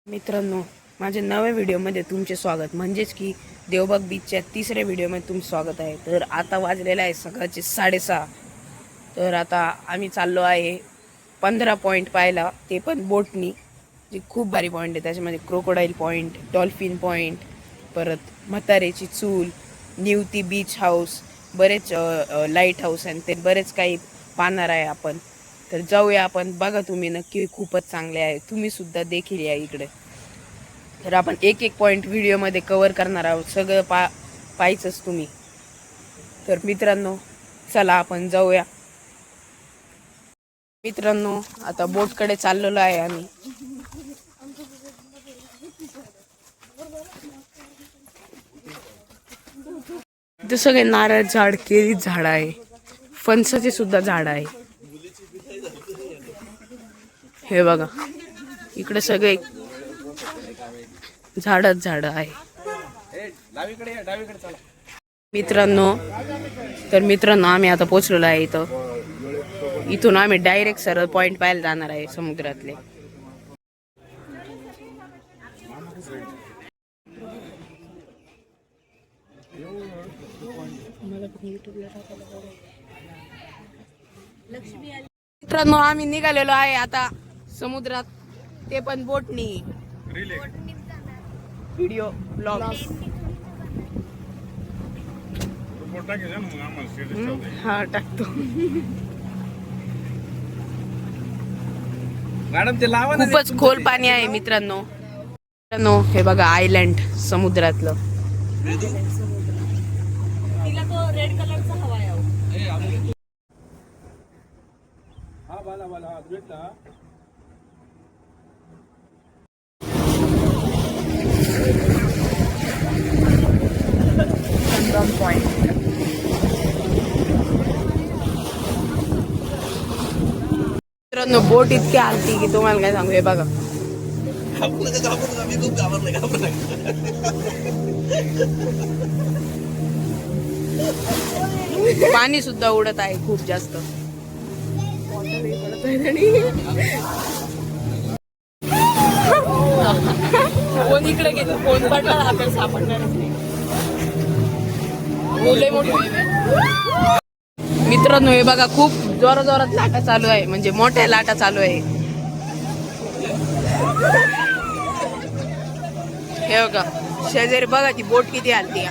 मित्रांनो, माझ्या नव्या व्हिडिओमध्ये तुमचे स्वागत. म्हणजेच की देवबाग बीचच्या तिसऱ्या व्हिडिओमध्ये तुमचं स्वागत आहे. तर आता वाजलेलं आहे सकाळचे 6:30. तर आता आम्ही चाललो आहे 15 पॉईंट पाहायला, ते पण बोटनी. जे खूप भारी पॉईंट आहे. त्याच्यामध्ये क्रोकोडाईल पॉईंट, डॉल्फिन पॉईंट, परत म्हातारेची चूल, निवती बीच हाऊस, बरेच लाईट हाऊस आणि ते बरेच काही पाहणार आहे आपण. तर जाऊया आपण. बघा तुम्ही, नक्की खूपच चांगले आहे. तुम्ही सुद्धा देखील या इकडे. तर आपण एक एक पॉईंट व्हिडिओमध्ये कव्हर करणार आहोत. सगळं पाहायचंच तुम्ही. तर मित्रांनो, चला आपण जाऊया. मित्रांनो, आता बोटकडे चाललेलो आहे आम्ही. इथे सगळे नारळ झाड, केळी झाड आहे, फणसाचे सुद्धा झाड आहे. हे बघा, इकडे सगळे झाडच झाड आहे. मित्रांनो, आम्ही आता पोहोचलेलो आहे इथं. इथून आम्ही डायरेक्ट सरळ पॉइंट पाहायला जाणार आहे समुद्रातले. मित्रांनो, आम्ही निघालेलो आहे आता समुद्रात, ते पण बोटनी. व्हिडिओ ब्लॉग हा टाकतो. खूपच खोल पाणी आहे मित्रांनो. हे बघा, आयलँड समुद्रातलं. तिला तो रेड कलरचा हवा आहे. मित्रांनो, बोट इतकी आलती की तुम्हाला काय सांगू. हे बघा, पाणी सुद्धा उडत आहे खूप जास्त. फोन इकडे घेतो, फोन पडला आपल्याला सापडणारच नाही. मित्रांनो, हे बघा, खूप जोरात लाटा चालू आहे. म्हणजे मोठ्या लाटा चालू आहे. हे बघा, शेजारी बघा ती बोट किती आलती.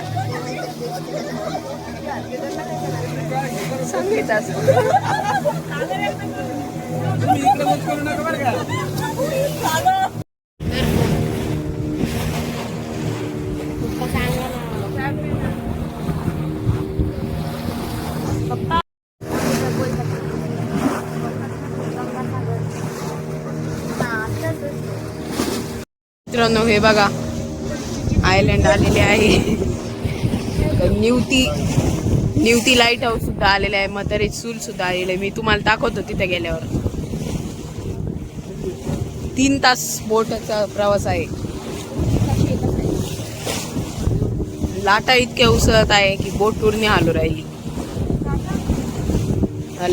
मित्रांनो, हे बघा, आयलँड आलेले आहे. निवती लाईट हाऊस सुद्धा आलेले आहे. म्हातारी चूल सुद्धा आलेले आहे. मी तुम्हाला दाखवतो तिथे गेल्यावर. 3 तास बोटचा प्रवास आहे. लाटा इतक्या उसळत आहे की बोट पूर्ण हालू राहिली.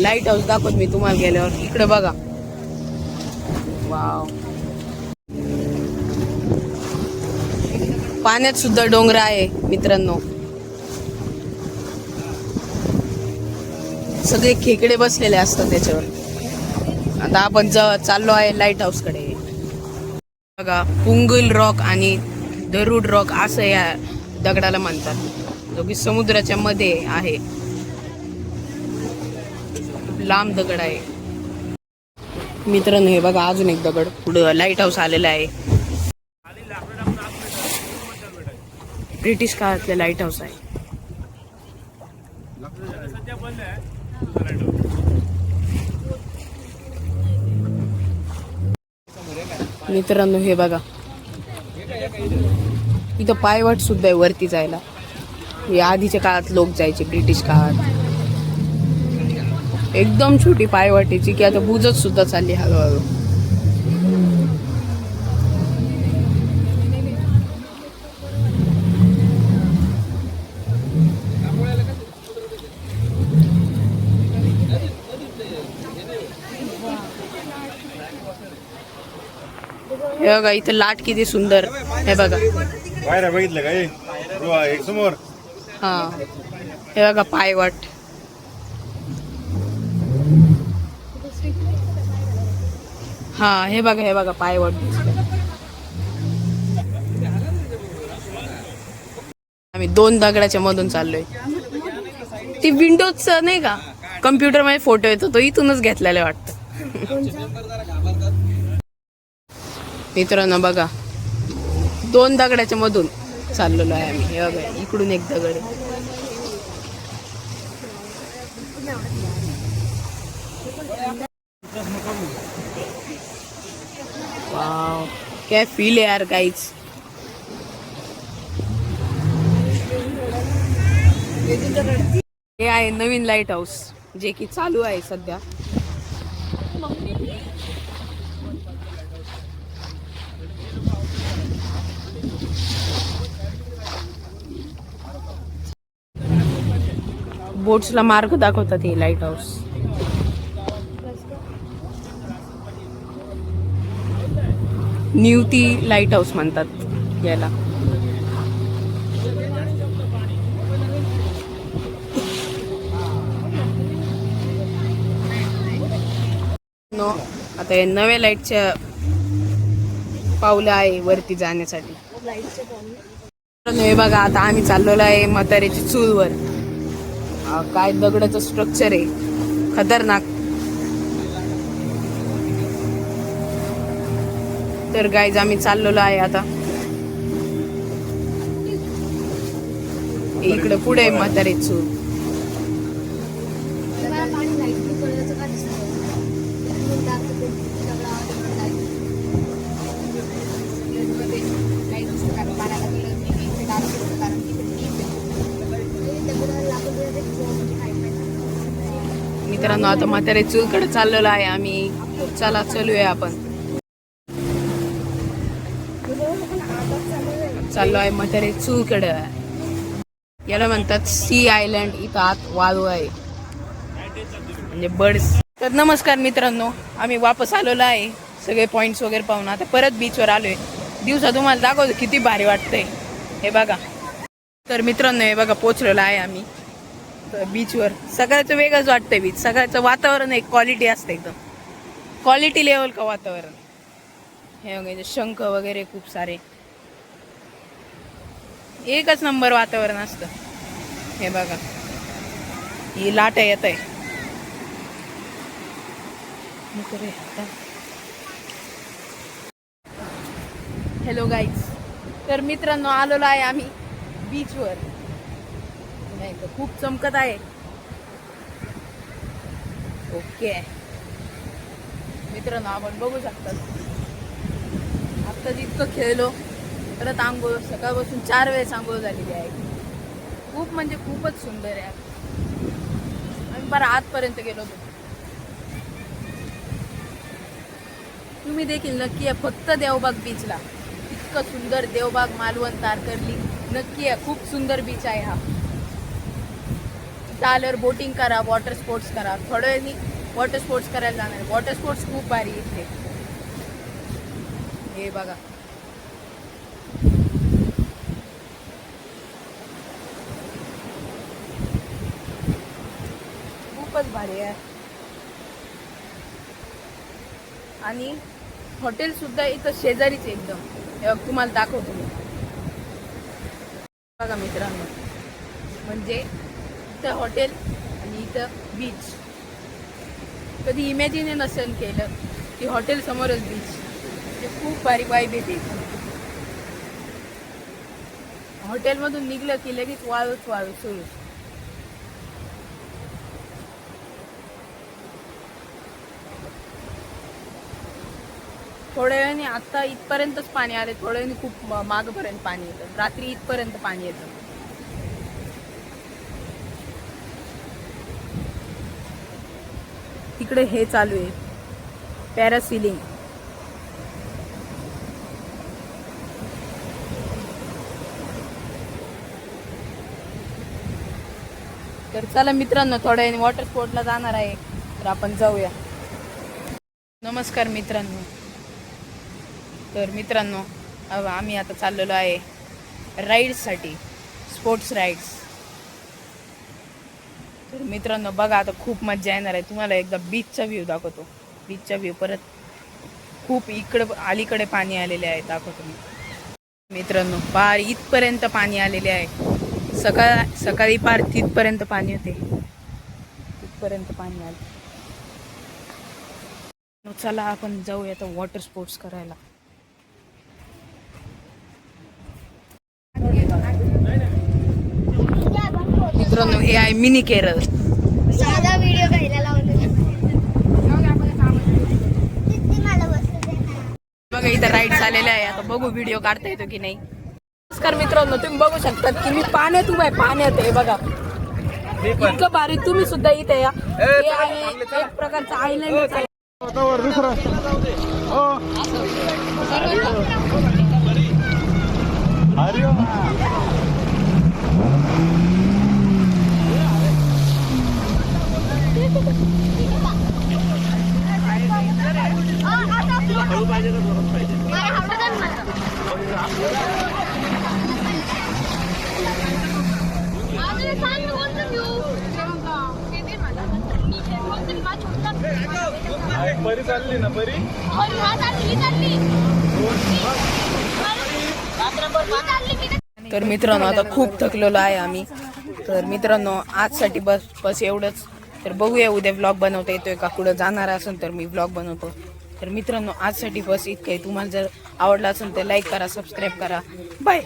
लाईट हाऊस दाखवत मी तुम्हाला गेल्यावर. इकडे बघा, वाव. पाण्यात सुद्धा डोंगर आहे मित्रांनो. सगळे खेकडे बसलेले असतात त्याच्यावर. आता आपण चाललो आहे लाईट हाऊस कडे. बघा, पुंगल रॉक आणि दरुड रॉक असं या दगडाला म्हणतात, जो की समुद्राच्या मध्ये आहे. लांब दगड आहे मित्रांनो. हे बघा, अजून एक दगड. पुढे लाईट हाऊस आलेला आहे. ब्रिटिश काळातले लाईट हाऊस आहे. मित्रांनो, हे बघा, इथं पायवाट सुद्धा आहे वरती जायला. हे आधीच्या काळात लोक जायचे, ब्रिटिश काळात. एकदम छोटी पायवाटेची की आता बुजत सुद्धा चालली हळूहळू. हे बघा इथं लाट किती सुंदर. हे बघा बाहेर बघितलं का एक समोर. हा हे बघा पायवाट. हा हे बघा पायवाट. आम्ही 2 दगडाच्या मधून चाललोय. ती विंडोजचा नाही का कम्प्युटर मध्ये फोटो येतो तो इथूनच घेतलेला वाटतं. मित्रांनो बघा 2 दगडाच्या मधून चाललेलो आहे आम्ही. हे बघा इकडून एक दगड आहे. वाव क्या फील है यार गाइस. हे आहे नवीन लाईट हाऊस जे की चालू आहे सध्या. बोट्सला मार्ग दाखवतात हे light house. Nivti light house म्हणतात याला. आता हे नव्या लाईटच्या पावलं आहे वरती जाण्यासाठी. हे बघा आता आम्ही चाललेलो आहे म्हाताऱ्याची चूलवर. काय दगडाचं स्ट्रक्चर आहे खतरनाक. तर गाईज आम्ही चाललेलो आहे आता इकडे पुढे म्हातारी चूल. मित्रांनो आता म्हातारी चूलकडे चाललेलो आहे आम्ही. चला चलूया आपण. चाललो आहे म्हातारी चूलकडे. याला म्हणतात सी आयलंड. इथं आत वाळू आहे म्हणजे बर्ड्स. तर नमस्कार मित्रांनो आम्ही वापस आलेलो आहे सगळे पॉइंट्स वगैरे पाहून. आता परत बीचवर आलोय. दिवसा तुम्हाला दाखवतो किती भारी वाटतंय. हे बघा. तर मित्रांनो हे बघा पोचलेलो आहे आम्ही बीचवर. सगळ्याचं वेगळंच वाटतंय बीच. सगळ्याचं वातावरण एक क्वालिटी असतं एकदम क्वालिटी लेवल का वातावरण. हे बघा शंख वगैरे खूप सारे एकच नंबर वातावरण असतं. हे बघा ही लाट येत आहे. Hello guys. तर मित्रांनो आलेलो आहे आम्ही बीचवर. नाही तर खूप चमकत आहे. ओके मित्रांनो आपण बघू शकतात आता जितकं खेळलो परत आंघोळ सकाळपासून 4 वेळेस आंघोळ झालेली आहे. खूप म्हणजे खूपच सुंदर आहे. आम्ही बरं आतपर्यंत गेलो होतो. तुम्ही देखील नक्की आहे फक्त देवबाग बीचला. इतकं सुंदर देवबाग मालवण तारकर्ली नक्की आहे. खूप सुंदर बीच आहे हा. आल्यावर बोटिंग करा वॉटर स्पोर्ट्स करा. थोड्या वेळाने वॉटर स्पोर्ट्स करायला जाणार. वॉटर स्पोर्ट्स खूप भारी इथे. हे बघा खूपच भारी आहे. आणि हॉटेल सुद्धा इथं शेजारीच एकदम. हे बघ तुम्हाला दाखवतो मी. बघा मित्रांनो म्हणजे इथं हॉटेल आणि इथं बीच. कधी इमॅजिन नसेल केलं की हॉटेल समोरच बीच. ते खूप भारी वाईब येते. हॉटेलमधून निघलं की लगेच वाळूच वाळू सुरू. थोड्या वेळाने आता इथपर्यंतच पाणी आले. थोड्या वेळाने खूप मागपर्यंत पाणी येतं. रात्री इथपर्यंत पाणी येतं. तिकडे हे चालू आहे पॅरासिलिंग. तर चला मित्रांनो थोड्या वेळाने वॉटर स्पोर्टला जाणार आहे. तर आपण जाऊया. नमस्कार मित्रांनो तर मित्रांनो आम्ही आता चाललेलो आहे राईड्ससाठी, स्पोर्ट्स राईड्स. तर मित्रांनो बघा आता खूप मजा येणार आहे. तुम्हाला एकदा बीचचा व्ह्यू दाखवतो. बीचचा व्ह्यू परत खूप अलीकडे पाणी आलेले आहे दाखवतो मी. मित्रांनो पार इथपर्यंत पाणी आलेले आहे. सकाळी पार तिथपर्यंत पाणी होते. तिथपर्यंत पाणी आले. चला आपण जाऊया आता वॉटर स्पोर्ट्स करायला. मित्रांनो हे आहे मिनी केरळ. साधा व्हिडिओ घ्यायला लावतो. बघा इथं राईड्स आलेल्या आहे. आता बघू व्हिडिओ काढता येतो की नाही. नमस्कार मित्रांनो, तुम्ही बघू शकतात की मी पाण्यात उभा आहे. पाण्यात आहे बघा, इतकं भारी. तुम्ही सुद्धा इथे या. हे आहे एक प्रकारचं आयलंड. बरी चालली ना बरी. तर मित्रांनो आता खूप थकलेलो आहे आम्ही. तर मित्रांनो आजसाठी बस एवढंच. तर बघूया उद्या व्लॉग बनवता येतोय का. कुठं जाणार असेल तर मी व्लॉग बनवतो. तर मित्रांनो आजसाठी बस इतकं आहे. तुम्हाला जर आवडला असेल तर लाईक करा, सबस्क्राईब करा. बाय.